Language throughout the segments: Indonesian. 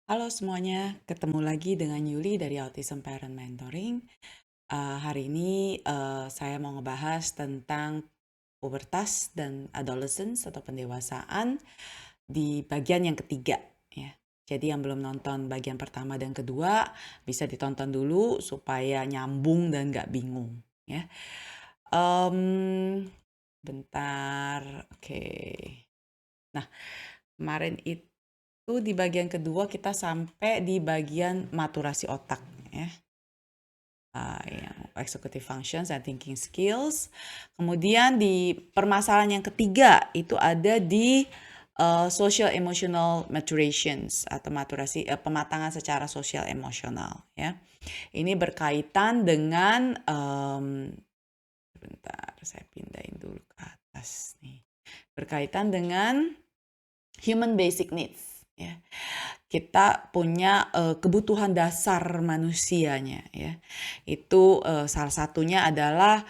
Halo semuanya, ketemu lagi dengan Yuli dari Autism Parent Mentoring. Hari ini saya mau ngebahas tentang pubertas dan adolescence atau pendewasaan di bagian yang ketiga ya. Jadi yang belum nonton bagian pertama dan kedua bisa ditonton dulu supaya nyambung dan nggak bingung ya. Em, Bentar, oke. Nah, kemarin itu di bagian kedua kita sampai di bagian maturasi otak ya. Yang executive functions and thinking skills. Kemudian di permasalahan yang ketiga itu ada di social emotional maturations atau maturasi pematangan secara sosial emosional ya. Ini berkaitan dengan bentar saya pindahin dulu ke atas nih. Berkaitan dengan human basic needs ya. Kita punya kebutuhan dasar manusianya ya. Itu salah satunya adalah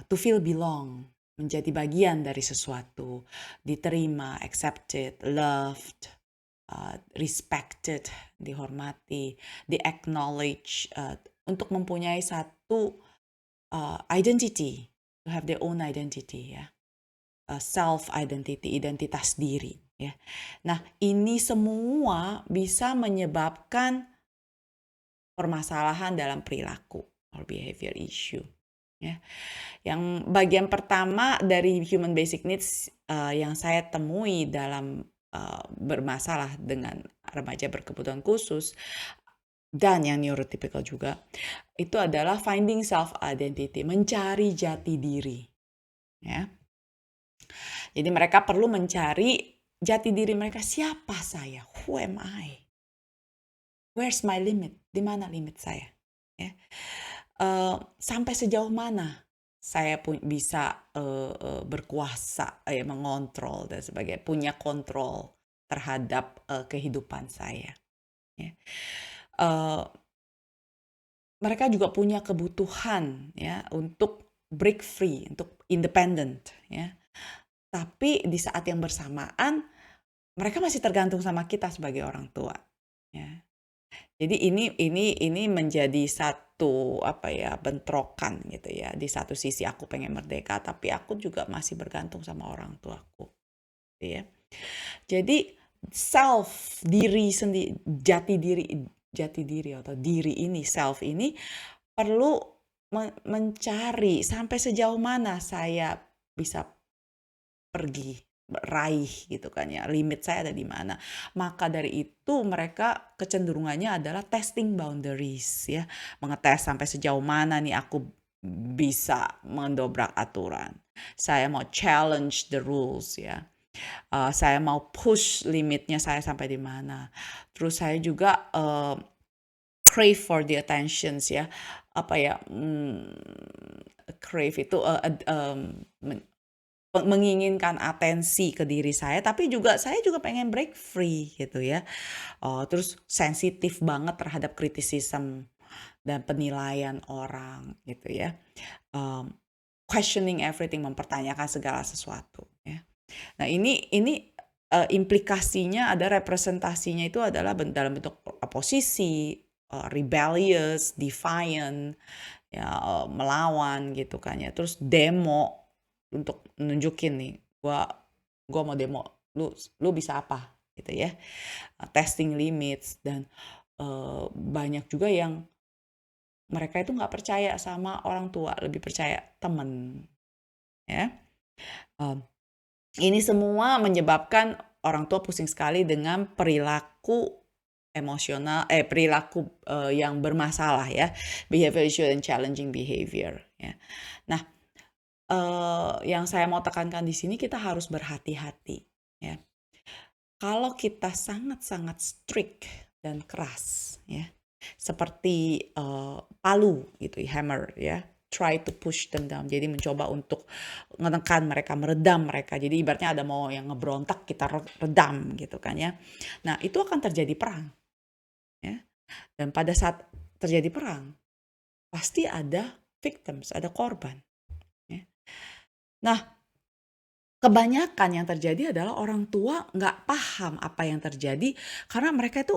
to feel belong, menjadi bagian dari sesuatu, diterima, accepted, loved, respected, dihormati, di-acknowledge, untuk mempunyai satu identity, to have their own identity ya. Self identity, identitas diri ya. Nah, ini semua bisa menyebabkan permasalahan dalam perilaku or behavior issue ya. Yang bagian pertama dari human basic needs yang saya temui dalam bermasalah dengan remaja berkebutuhan khusus dan yang neurotypical juga, itu adalah finding self identity, mencari jati diri ya. Jadi mereka perlu mencari jati diri mereka, siapa saya? Who am I? Where's my limit? Di mana limit saya? Ya. Sampai sejauh mana saya bisa berkuasa, mengontrol dan sebagainya, punya kontrol terhadap kehidupan saya. Ya. Mereka juga punya kebutuhan ya untuk break free, untuk independent ya. Tapi di saat yang bersamaan mereka masih tergantung sama kita sebagai orang tua ya. Jadi ini menjadi satu apa ya, bentrokan gitu ya. Di satu sisi aku pengen merdeka tapi aku juga masih bergantung sama orang tuaku gitu ya. Jadi self diri sendiri, jati diri atau diri ini, self ini perlu mencari sampai sejauh mana saya bisa pergi, raih gitu kan ya, limit saya ada di mana. Maka dari itu mereka kecenderungannya adalah testing boundaries ya, mengetes sampai sejauh mana nih aku bisa mendobrak aturan. Saya mau challenge the rules ya. Saya mau push limitnya saya sampai di mana. Terus saya juga crave for the attentions ya. Apa ya? Crave itu menginginkan atensi ke diri saya, tapi juga saya juga pengen break free gitu ya. Terus sensitif banget terhadap criticism dan penilaian orang gitu ya. Questioning everything, mempertanyakan segala sesuatu ya. Nah, ini implikasinya ada representasinya itu adalah dalam bentuk oposisi, rebellious, defiant, ya melawan gitu kan ya. Terus demo untuk nunjukin nih, gua mau demo, lu bisa apa gitu ya. Testing limits dan banyak juga yang mereka itu nggak percaya sama orang tua, lebih percaya temen ya. Ini semua menyebabkan orang tua pusing sekali dengan perilaku emosional, perilaku yang bermasalah ya, behavior issue and challenging behavior ya. Nah, yang saya mau tekankan di sini kita harus berhati-hati ya. Kalau kita sangat-sangat strict dan keras ya, seperti palu gitu, hammer ya, try to push them down. Jadi mencoba untuk menekan mereka, meredam mereka. Jadi ibaratnya ada mau yang ngebrontak, kita redam gitu kan ya. Nah, itu akan terjadi perang ya. Dan pada saat terjadi perang, pasti ada victims, ada korban ya. Nah, kebanyakan yang terjadi adalah orang tua nggak paham apa yang terjadi karena mereka itu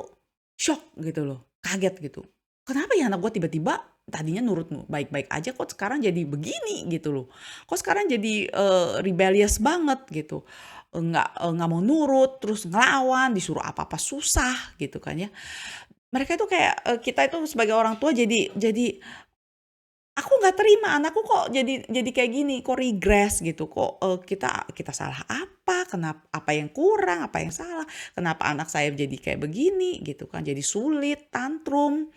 shock gitu loh, kaget gitu. Kenapa ya anak gue tiba-tiba tadinya nurut baik-baik aja kok sekarang jadi begini gitu loh. Kok sekarang jadi rebellious banget gitu. Nggak mau nurut, terus ngelawan, disuruh apa-apa susah gitu kan ya. Mereka itu kayak kita itu sebagai orang tua jadi aku nggak terima anakku kok jadi kayak gini, kok regress gitu, kok, kita kita salah apa, apa yang kurang, apa yang salah, kenapa anak saya jadi kayak begini gitu kan, jadi sulit, tantrum,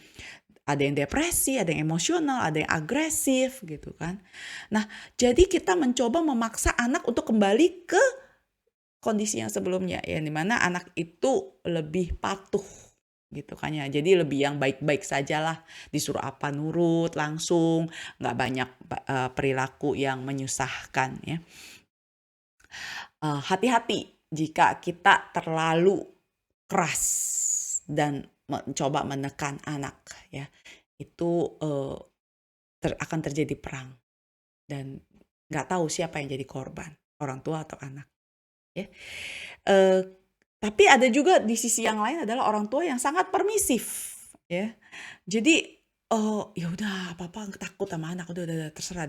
ada yang depresi, ada yang emosional, ada yang agresif gitu kan. Nah, jadi kita mencoba memaksa anak untuk kembali ke kondisi yang sebelumnya, yang dimana anak itu lebih patuh gitu kan ya. Jadi lebih yang baik-baik sajalah, disuruh apa nurut langsung, nggak banyak perilaku yang menyusahkan ya. Hati-hati jika kita terlalu keras dan mencoba menekan anak ya. Itu akan terjadi perang dan nggak tahu siapa yang jadi korban, orang tua atau anak ya. Eee, tapi ada juga di sisi yang lain adalah orang tua yang sangat permisif, ya. Jadi, "Ya udah papa takut sama anak, udah terserah,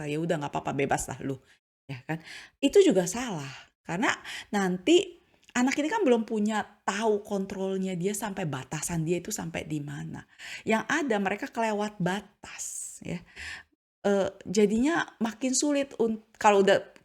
ya udah nggak apa-apa bebas lah lu," ya kan. Itu juga salah, karena nanti anak ini kan belum punya tahu kontrolnya dia sampai batasan dia itu sampai di mana. Yang ada mereka kelewat batas, ya. Jadinya makin sulit kalau udah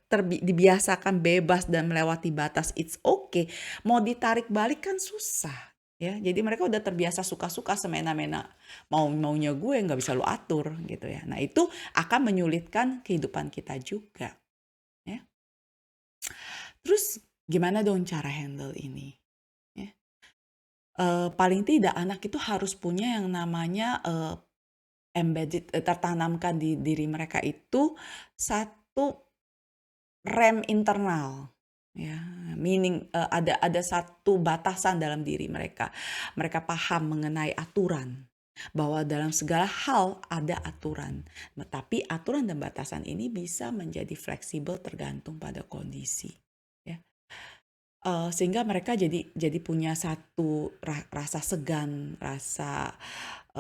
dibiasakan bebas dan melewati batas, it's okay, mau ditarik balik kan susah, ya. Jadi mereka udah terbiasa suka-suka semena-mena, maunya gue nggak bisa lu atur gitu ya. Nah itu akan menyulitkan kehidupan kita juga, ya. Terus gimana dong cara handle ini, ya? Paling tidak anak itu harus punya yang namanya, embedded, tertanamkan di diri mereka itu satu rem internal, ya, meaning, ada satu batasan dalam diri mereka. Mereka paham mengenai aturan, bahwa dalam segala hal ada aturan. Tapi aturan dan batasan ini bisa menjadi fleksibel tergantung pada kondisi, ya. Sehingga mereka jadi punya satu rasa segan, rasa,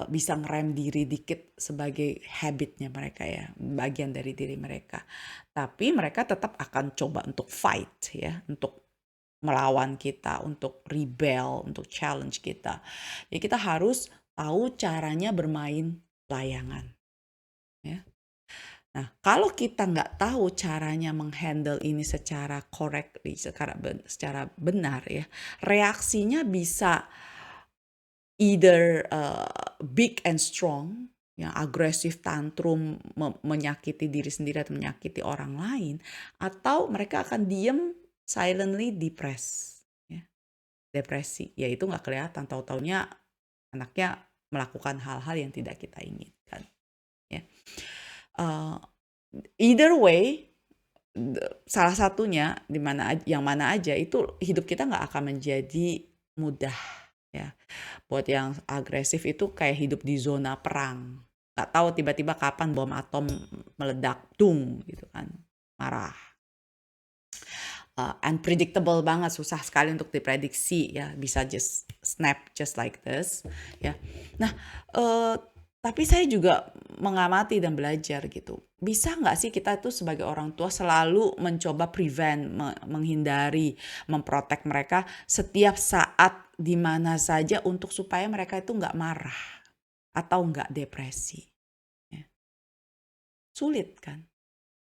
bisa ngerem diri dikit sebagai habitnya mereka ya, bagian dari diri mereka. Tapi mereka tetap akan coba untuk fight ya, untuk melawan kita, untuk rebel, untuk challenge kita. Jadi kita harus tahu caranya bermain layangan, ya. Nah, kalau kita nggak tahu caranya menghandle ini secara correctly, secara benar ya, reaksinya bisa either big and strong, yang agresif, tantrum, menyakiti diri sendiri atau menyakiti orang lain, atau mereka akan diem, silently depressed, ya, depresi. Ya itu nggak kelihatan, tahu-taunya anaknya melakukan hal-hal yang tidak kita inginkan, ya. Uh, Either way, salah satunya yang mana aja itu hidup kita nggak akan menjadi mudah ya. Buat yang agresif itu kayak hidup di zona perang. Nggak tahu tiba-tiba kapan bom atom meledak, dung gitu kan. Marah. Unpredictable banget, susah sekali untuk diprediksi ya. Bisa just snap just like this ya. Nah, tapi saya juga mengamati dan belajar gitu. Bisa nggak sih kita tuh sebagai orang tua selalu mencoba prevent, menghindari, memprotek mereka setiap saat di mana saja untuk supaya mereka itu nggak marah atau nggak depresi. Ya. Sulit kan?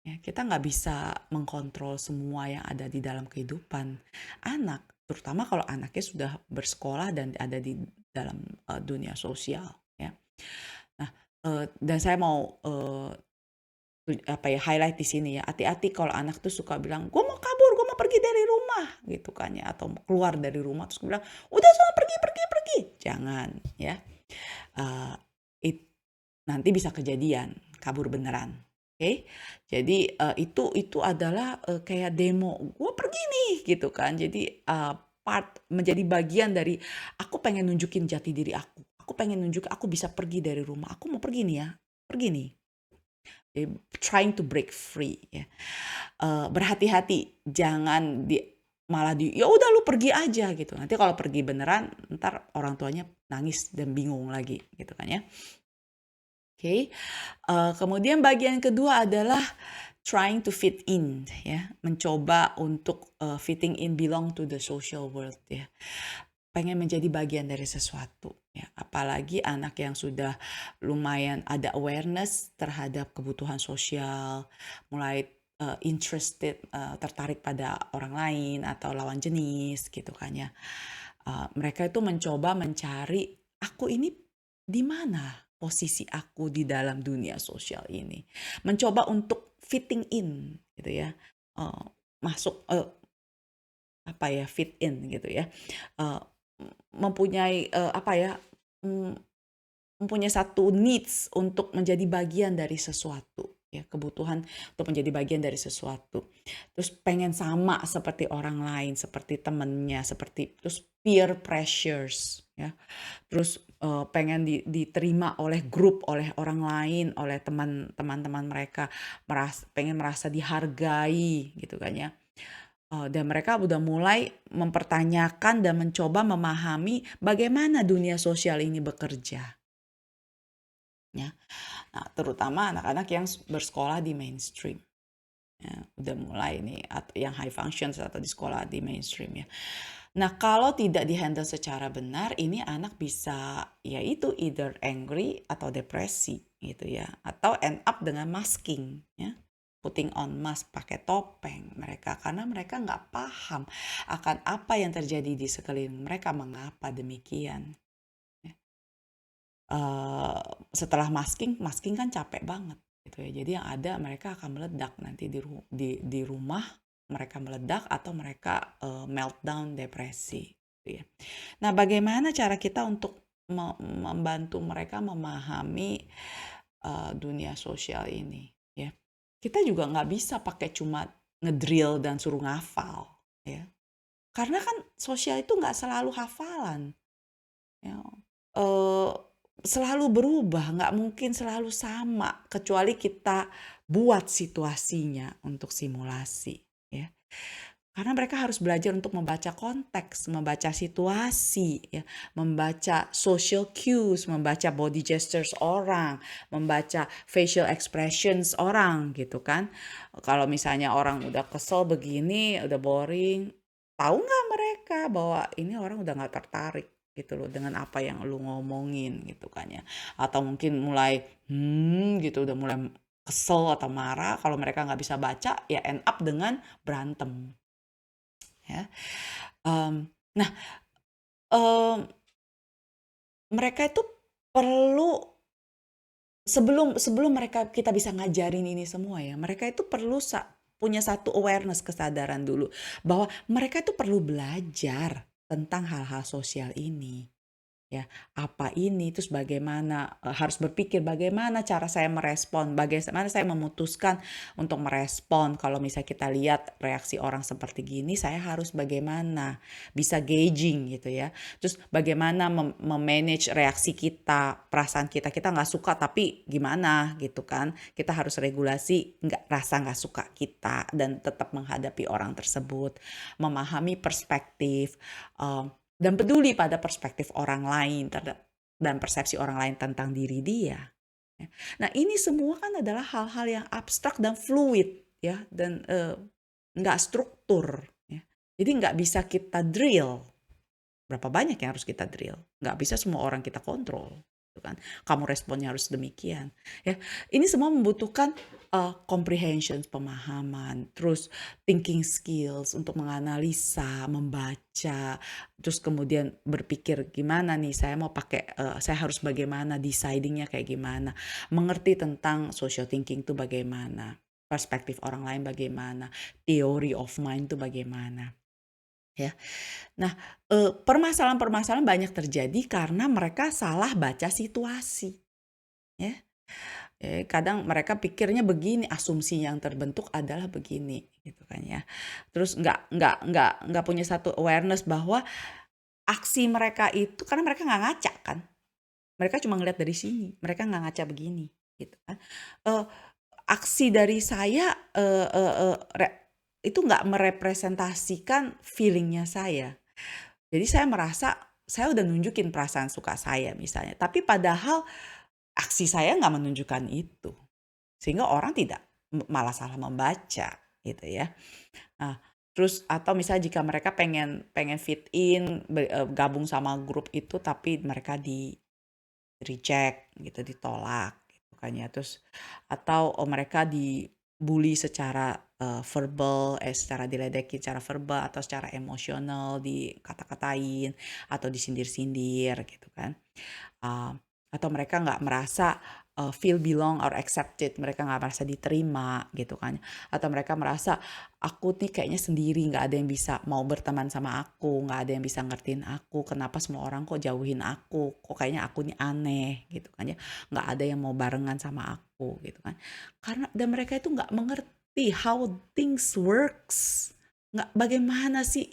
Ya, kita nggak bisa mengkontrol semua yang ada di dalam kehidupan anak, terutama kalau anaknya sudah bersekolah dan ada di dalam dunia sosial. Ya. Nah, dan saya mau highlight di sini ya, hati-hati kalau anak tuh suka bilang, gue mau kabur, gue mau pergi dari rumah, gitu kan ya, atau keluar dari rumah terus bilang, udah sana pergi, jangan ya, uh, nanti bisa kejadian kabur beneran. Oke, jadi itu adalah kayak demo, gue pergi nih, gitu kan. Jadi menjadi bagian dari aku pengen nunjukin jati diri aku pengen nunjuk aku bisa pergi dari rumah, aku mau pergi nih ya, pergi nih. Trying to break free ya. Berhati-hati, jangan malah ya udah lu pergi aja gitu. Nanti kalau pergi beneran, ntar orang tuanya nangis dan bingung lagi gitu kan ya. Oke. Kemudian bagian kedua adalah trying to fit in ya, mencoba untuk fitting in, belong to the social world ya. Pengen menjadi bagian dari sesuatu ya, apalagi anak yang sudah lumayan ada awareness terhadap kebutuhan sosial, mulai interested, tertarik pada orang lain atau lawan jenis gitu kan ya. Mereka itu mencoba mencari, aku ini di mana posisi aku di dalam dunia sosial ini. Mencoba untuk fitting in gitu ya. Eh, Masuk apa ya, fit in gitu ya. Eh, Mempunyai apa ya? mm, Mempunyai satu needs untuk menjadi bagian dari sesuatu ya, kebutuhan untuk menjadi bagian dari sesuatu, terus pengen sama seperti orang lain, seperti temennya, seperti, terus peer pressures ya, terus pengen diterima oleh grup, oleh orang lain, oleh teman-teman mereka, pengen merasa dihargai gitu kan ya. Dan mereka udah mulai mempertanyakan dan mencoba memahami bagaimana dunia sosial ini bekerja ya. Nah, terutama anak-anak yang bersekolah di mainstream. Ya, udah mulai nih, atau yang high functions atau di sekolah di mainstream ya. Nah, kalau tidak dihandle secara benar, ini anak bisa yaitu either angry atau depresi gitu ya, atau end up dengan masking ya. Putting on mask, pakai topeng mereka, karena mereka nggak paham akan apa yang terjadi di sekeliling mereka, mengapa demikian. Ya. Setelah masking kan capek banget gitu ya. Jadi yang ada mereka akan meledak nanti di rumah, mereka meledak atau mereka meltdown, depresi gitu ya. Nah, bagaimana cara kita untuk membantu mereka memahami dunia sosial ini ya. Kita juga nggak bisa pakai cuma ngedrill dan suruh ngafal ya. Karena kan sosial itu nggak selalu hafalan ya. eh, Selalu berubah, nggak mungkin selalu sama, kecuali kita buat situasinya untuk simulasi ya. Karena mereka harus belajar untuk membaca konteks, membaca situasi, ya, membaca social cues, membaca body gestures orang, membaca facial expressions orang gitu kan. Kalau misalnya orang udah kesel begini, udah boring, tahu nggak mereka bahwa ini orang udah nggak tertarik gitu loh dengan apa yang lu ngomongin gitu kan ya. Atau mungkin mulai gitu, udah mulai kesel atau marah, kalau mereka nggak bisa baca ya end up dengan berantem ya. Nah, mmm, mereka itu perlu, sebelum sebelum kita bisa ngajarin ini semua ya, mereka itu perlu punya satu awareness, kesadaran dulu bahwa mereka itu perlu belajar tentang hal-hal sosial ini. Ya, apa ini, terus bagaimana, harus berpikir bagaimana cara saya merespon, bagaimana saya memutuskan untuk merespon kalau misalnya kita lihat reaksi orang seperti gini, saya harus bagaimana, bisa gauging gitu ya. Terus bagaimana memanage reaksi kita, perasaan kita, kita nggak suka tapi gimana gitu kan, kita harus regulasi rasa nggak suka kita dan tetap menghadapi orang tersebut, memahami perspektif, dan peduli pada perspektif orang lain dan persepsi orang lain tentang diri dia. Ya. Nah, ini semua kan adalah hal-hal yang abstrak dan fluid ya, dan nggak struktur. Ya. Jadi nggak bisa kita drill. Berapa banyak yang harus kita drill? Nggak bisa semua orang kita kontrol. Gitu kan. Kamu responnya harus demikian. Ya. Ini semua membutuhkan comprehension, pemahaman, terus thinking skills untuk menganalisa, membaca, terus kemudian berpikir gimana nih saya mau pakai, saya harus bagaimana, decidingnya kayak gimana, mengerti tentang social thinking itu bagaimana, perspektif orang lain bagaimana, theory of mind itu bagaimana. Ya. Nah, permasalahan-permasalahan banyak terjadi karena mereka salah baca situasi, ya. Kadang mereka pikirnya begini, asumsi yang terbentuk adalah begini, gitu kan ya. Terus nggak punya satu awareness bahwa aksi mereka itu karena mereka nggak ngaca kan. Mereka cuma ngelihat dari sini, mereka nggak ngaca begini, gitu kan. aksi dari saya, itu nggak merepresentasikan feelingnya saya. Jadi saya merasa, saya udah nunjukin perasaan suka saya misalnya, tapi padahal aksi saya nggak menunjukkan itu. Sehingga orang tidak malah salah membaca gitu ya. Nah, terus atau misalnya jika mereka pengen pengen fit in, gabung sama grup itu tapi mereka reject gitu, ditolak gitu kan ya. Terus atau mereka dibully secara verbal, secara diledekin secara verbal atau secara emosional, dikata-katain atau disindir-sindir gitu kan. Uh, atau mereka nggak merasa feel belong or accepted, mereka nggak merasa diterima gitu kan, atau mereka merasa aku nih kayaknya sendiri, nggak ada yang bisa mau berteman sama aku, nggak ada yang bisa ngertiin aku, kenapa semua orang kok jauhin aku, kok kayaknya aku nih aneh gitu kan ya, nggak ada yang mau barengan sama aku gitu kan, karena dan mereka itu nggak mengerti how things works, nggak bagaimana sih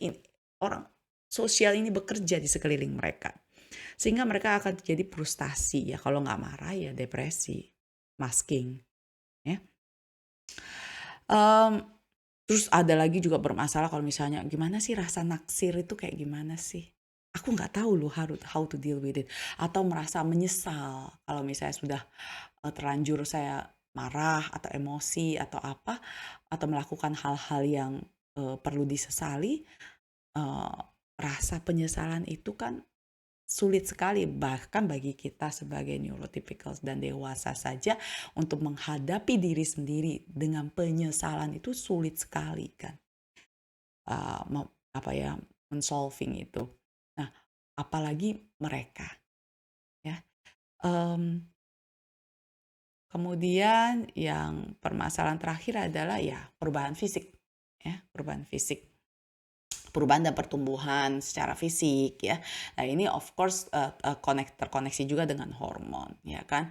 orang sosial ini bekerja di sekeliling mereka. Sehingga mereka akan terjadi frustasi ya, kalau nggak marah ya depresi, masking ya. Mmm, terus ada lagi juga bermasalah kalau misalnya, "Gimana sih rasa naksir itu kayak gimana sih? Aku nggak tahu loh how to deal with it." Atau merasa menyesal kalau misalnya sudah, terlanjur saya marah atau emosi atau apa, atau melakukan hal-hal yang, perlu disesali, eee, rasa penyesalan itu kan sulit sekali bahkan bagi kita sebagai neurotypicals dan dewasa saja untuk menghadapi diri sendiri dengan penyesalan itu sulit sekali kan, apa ya, men-solving itu. Nah, apalagi mereka ya, mmm, kemudian yang permasalahan terakhir adalah ya perubahan fisik ya, perubahan fisik. Perubahan dan pertumbuhan secara fisik ya. Nah ini of course terkoneksi juga dengan hormon ya kan.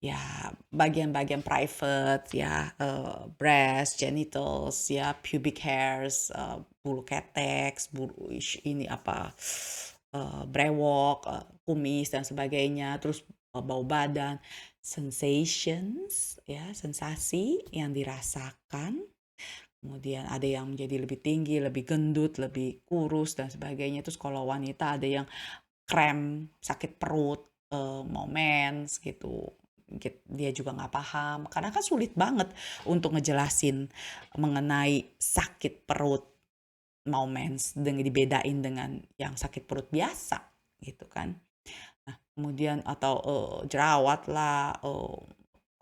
Ya bagian-bagian private ya, breast, genitals ya, pubic hairs, bulu ketek, ini apa, brewok, kumis dan sebagainya, terus bau badan, sensations ya, sensasi yang dirasakan. Kemudian ada yang menjadi lebih tinggi, lebih gendut, lebih kurus dan sebagainya. Terus kalau wanita ada yang kram, sakit perut, mau mens gitu. Dia juga nggak paham, karena kan sulit banget untuk ngejelasin mengenai sakit perut mau mens dengan dibedain dengan yang sakit perut biasa gitu kan. Nah, kemudian atau jerawat lah,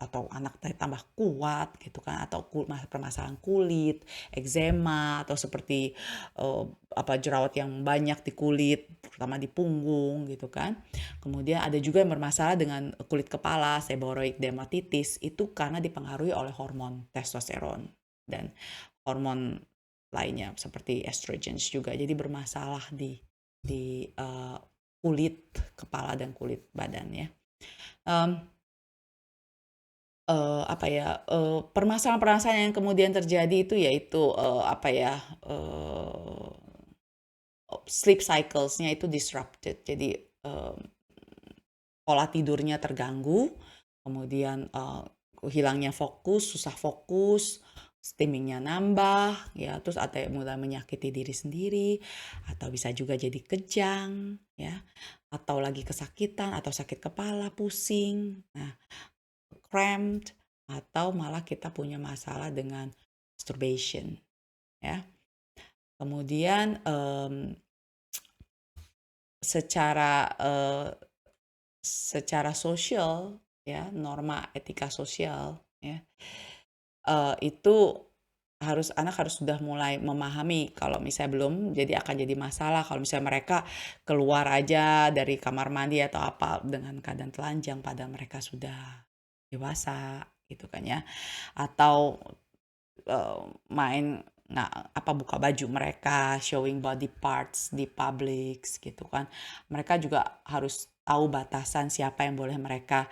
atau anak tambah kuat gitu kan, atau permasalahan kulit, eczema, atau seperti jerawat yang banyak di kulit, terutama di punggung gitu kan. Kemudian ada juga yang bermasalah dengan kulit kepala, seborrheic dermatitis, itu karena dipengaruhi oleh hormon testosteron dan hormon lainnya seperti estrogens juga. Jadi bermasalah di kulit kepala dan kulit badan ya. Permasalahan-permasalahan yang kemudian terjadi itu yaitu, sleep cycles-nya itu disrupted. Jadi, pola tidurnya terganggu, kemudian, hilangnya fokus, susah fokus, stimming-nya nambah, ya, terus ada yang mulai menyakiti diri sendiri, atau bisa juga jadi kejang, ya, atau lagi kesakitan, atau sakit kepala, pusing. Nah, cramped, atau malah kita punya masalah dengan masturbation ya. Kemudian secara secara sosial ya, norma etika sosial ya, itu anak harus sudah mulai memahami kalau misalnya belum, jadi akan jadi masalah kalau misalnya mereka keluar aja dari kamar mandi atau apa dengan keadaan telanjang padahal mereka sudah dewasa gitu kan ya. Atau main buka baju mereka, showing body parts di public gitu kan. Mereka juga harus tahu batasan siapa yang boleh mereka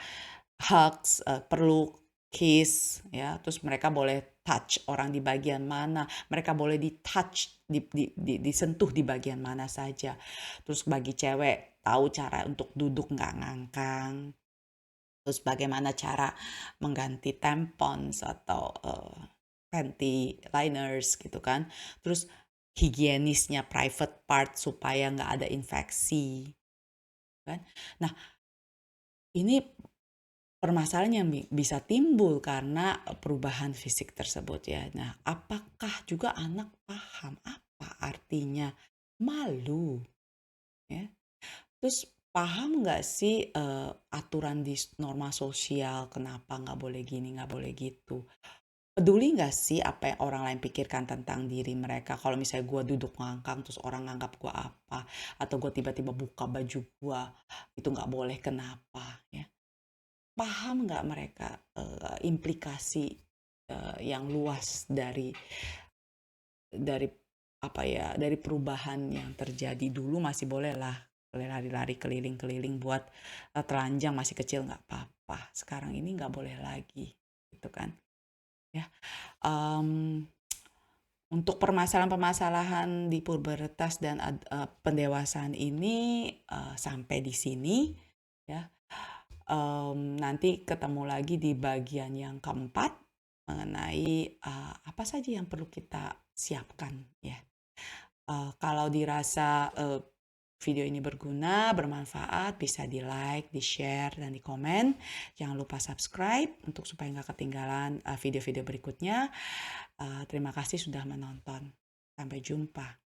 hugs, perlu kiss ya, terus mereka boleh touch orang di bagian mana, mereka boleh di-touch, disentuh di bagian mana saja. Terus bagi cewek tahu cara untuk duduk nggak ngangkang. terus bagaimana cara mengganti tampons atau panty liners gitu kan. Terus higienisnya private part supaya nggak ada infeksi kan. Nah, ini permasalahan yang bisa timbul karena perubahan fisik tersebut ya. Nah, apakah juga anak paham apa artinya malu ya? Terus paham nggak sih aturan di norma sosial, kenapa nggak boleh gini, nggak boleh gitu? Peduli nggak sih apa yang orang lain pikirkan tentang diri mereka? Kalau misalnya gue duduk ngangkang terus orang nganggap gue apa, atau gue tiba-tiba buka baju gue, itu nggak boleh kenapa ya? Paham nggak mereka implikasi yang luas dari apa ya, dari perubahan yang terjadi. Dulu masih boleh lah lari-lari keliling-keliling buat telanjang masih kecil nggak apa-apa. Sekarang ini nggak boleh lagi, gitu kan? Ya, um, untuk permasalahan-permasalahan di pubertas dan pendewasaan ini sampai di sini ya. Nanti ketemu lagi di bagian yang keempat mengenai apa saja yang perlu kita siapkan ya. Kalau dirasa video ini berguna, bermanfaat, bisa di-like, di-share, dan di-komen. Jangan lupa subscribe untuk supaya nggak ketinggalan video-video berikutnya. Terima kasih sudah menonton. Sampai jumpa.